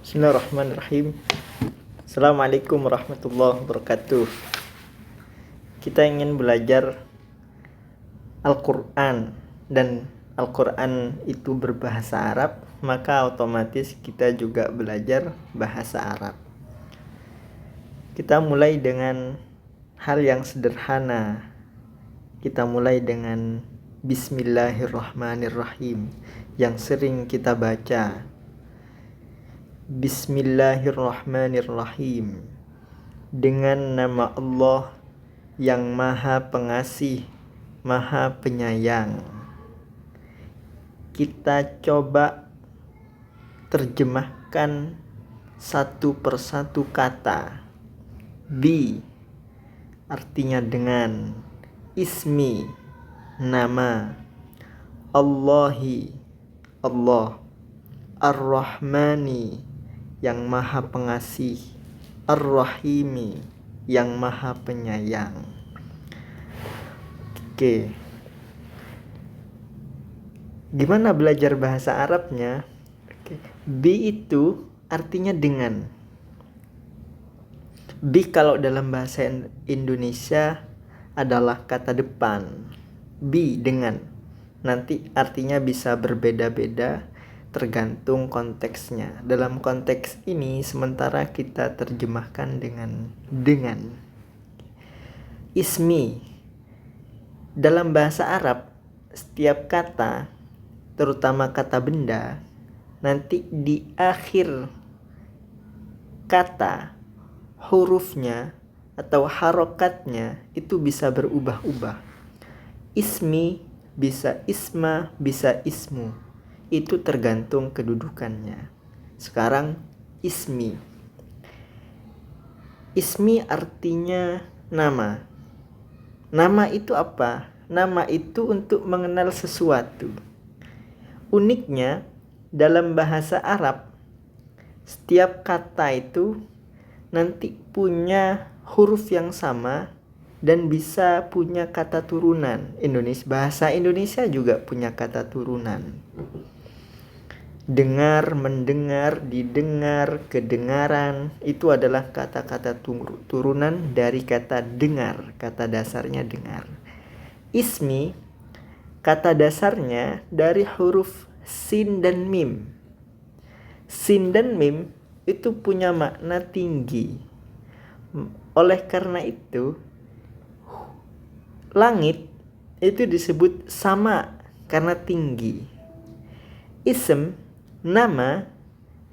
Bismillahirrahmanirrahim. Assalamualaikum warahmatullahi wabarakatuh. Kita ingin belajar Al-Quran dan Al-Quran itu berbahasa Arab, maka otomatis kita juga belajar bahasa Arab. Kita mulai dengan hal yang sederhana. Kita mulai dengan Bismillahirrahmanirrahim yang sering kita baca. Bismillahirrahmanirrahim. Dengan nama Allah yang Maha Pengasih, Maha Penyayang. Kita coba terjemahkan satu persatu kata. Bi artinya dengan, ismi nama, Allahi Allah, Ar-Rahmani yang Maha Pengasih, Ar-Rahimi yang Maha Penyayang. Oke. Gimana belajar bahasa Arabnya? Oke. Bi itu artinya dengan. Bi kalau dalam bahasa Indonesia adalah kata depan. Bi dengan. Nanti artinya bisa berbeda-beda tergantung konteksnya. Dalam konteks ini sementara kita terjemahkan dengan. Ismi. Dalam bahasa Arab setiap kata, terutama kata benda, nanti di akhir kata hurufnya atau harokatnya itu bisa berubah-ubah. Ismi bisa isma, bisa ismu. Itu tergantung kedudukannya. Sekarang ismi. Ismi artinya nama. Nama itu apa? Nama itu untuk mengenal sesuatu. Uniknya dalam bahasa Arab setiap kata itu nanti punya huruf yang sama dan bisa punya kata turunan. Bahasa Indonesia juga punya kata turunan. Dengar, mendengar, didengar, kedengaran, itu adalah kata-kata turunan dari kata dengar. Kata dasarnya dengar. Ismi, kata dasarnya dari huruf sin dan mim. Sin dan mim itu punya makna tinggi. Oleh karena itu, langit itu disebut sama karena tinggi. Ism, nama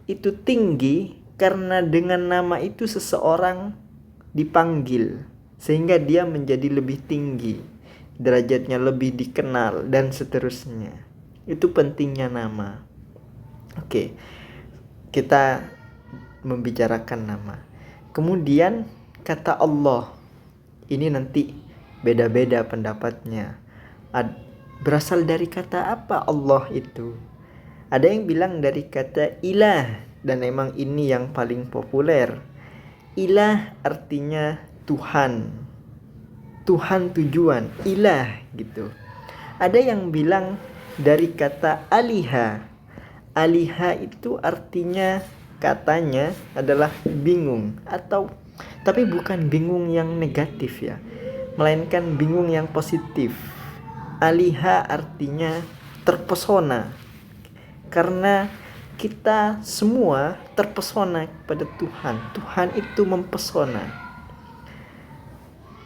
itu tinggi karena dengan nama itu seseorang dipanggil sehingga dia menjadi lebih tinggi, derajatnya lebih dikenal dan seterusnya. Itu pentingnya nama. Oke, kita membicarakan nama. Kemudian kata Allah, ini nanti beda-beda pendapatnya. Berasal dari kata apa Allah itu? Ada yang bilang dari kata ilah, dan memang ini yang paling populer. Ilah artinya Tuhan. Tuhan tujuan, ilah gitu. Ada yang bilang dari kata aliha. Aliha itu artinya katanya adalah bingung, tapi bukan bingung yang negatif ya, melainkan bingung yang positif. Aliha artinya terpesona. Karena kita semua terpesona kepada Tuhan. Tuhan itu mempesona.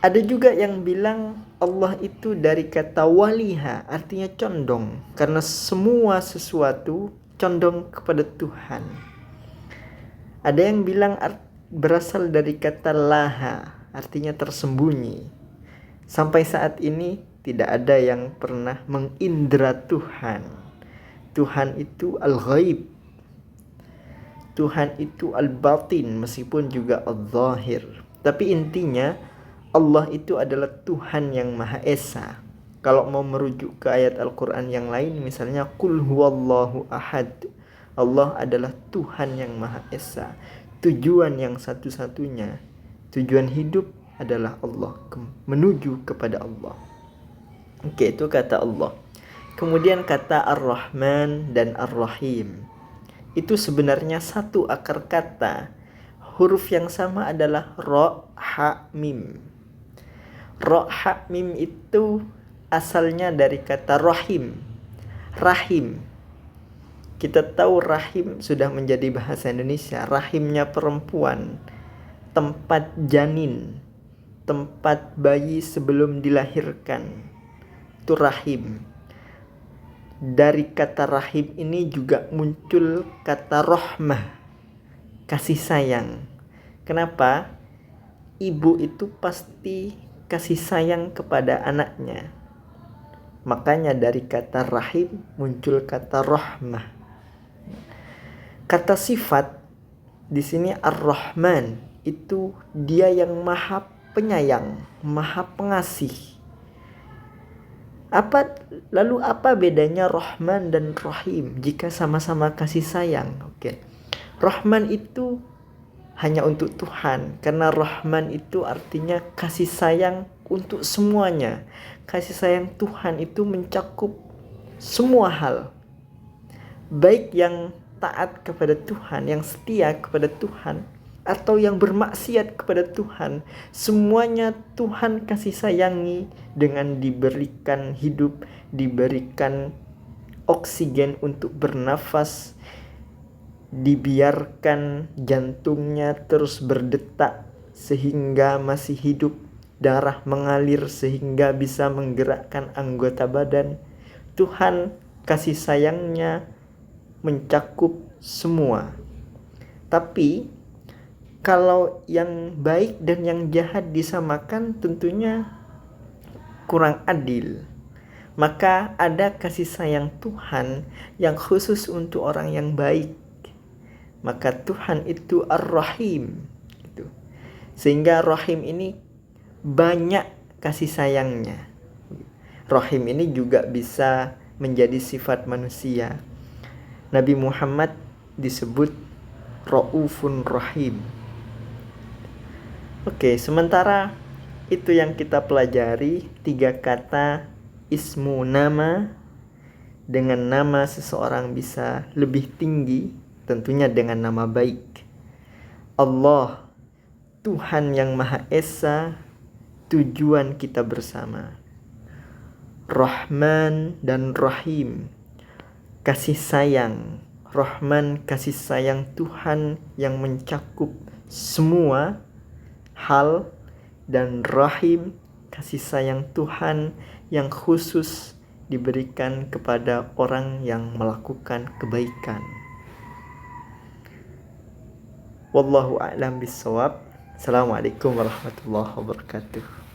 Ada juga yang bilang Allah itu dari kata waliha, artinya condong. Karena semua sesuatu condong kepada Tuhan. Ada yang bilang berasal dari kata laha, artinya tersembunyi. Sampai saat ini tidak ada yang pernah mengindra Tuhan. Tuhan itu al-ghaib. Tuhan itu al-batin, meskipun juga al-zahir. Tapi intinya Allah itu adalah Tuhan yang Maha Esa. Kalau mau merujuk ke ayat Al-Quran yang lain, misalnya Qul huwallahu ahad. Allah adalah Tuhan yang Maha Esa. Tujuan yang satu-satunya, tujuan hidup adalah Allah, menuju kepada Allah. Oke, itu kata Allah. Kemudian kata Ar-Rahman dan Ar-Rahim. itu sebenarnya satu akar kata. Huruf yang sama adalah ro, ha, mim. Ro, ha, mim itu asalnya dari kata rohim. Rahim. Kita tahu rahim sudah menjadi bahasa Indonesia. Rahimnya perempuan, tempat janin, tempat bayi sebelum dilahirkan. Itu rahim. Dari kata rahim ini juga muncul kata rohmah, kasih sayang. Kenapa? Ibu itu pasti kasih sayang kepada anaknya. Makanya dari kata rahim muncul kata rohmah. Kata sifat di sini Ar-Rahman itu dia yang maha penyayang, maha pengasih. Lalu apa bedanya Rahman dan Rahim jika sama-sama kasih sayang? Oke. Rahman itu hanya untuk Tuhan, karena Rahman itu artinya kasih sayang untuk semuanya. Kasih sayang Tuhan itu mencakup semua hal. Baik yang taat kepada Tuhan, yang setia kepada Tuhan, atau yang bermaksiat kepada Tuhan, semuanya Tuhan kasih sayangi dengan diberikan hidup, diberikan oksigen untuk bernafas, dibiarkan jantungnya terus berdetak sehingga masih hidup, darah mengalir sehingga bisa menggerakkan anggota badan. Tuhan kasih sayangnya mencakup semua. Tapi kalau yang baik dan yang jahat disamakan tentunya kurang adil. Maka ada kasih sayang Tuhan yang khusus untuk orang yang baik. Maka Tuhan itu Ar-Rahim. Sehingga Rahim ini banyak kasih sayangnya. Rahim ini juga bisa menjadi sifat manusia. Nabi Muhammad disebut Ra'ufun Rahim. Oke, sementara itu yang kita pelajari 3 kata ismu nama. Dengan nama seseorang bisa lebih tinggi, tentunya dengan nama baik. Allah, Tuhan yang Maha Esa, tujuan kita bersama. Rahman dan Rahim, kasih sayang. Rahman, kasih sayang Tuhan yang mencakup semua hal, dan Rahim, kasih sayang Tuhan yang khusus diberikan kepada orang yang melakukan kebaikan. Wallahu a'lam bishawab. Assalamualaikum warahmatullahi wabarakatuh.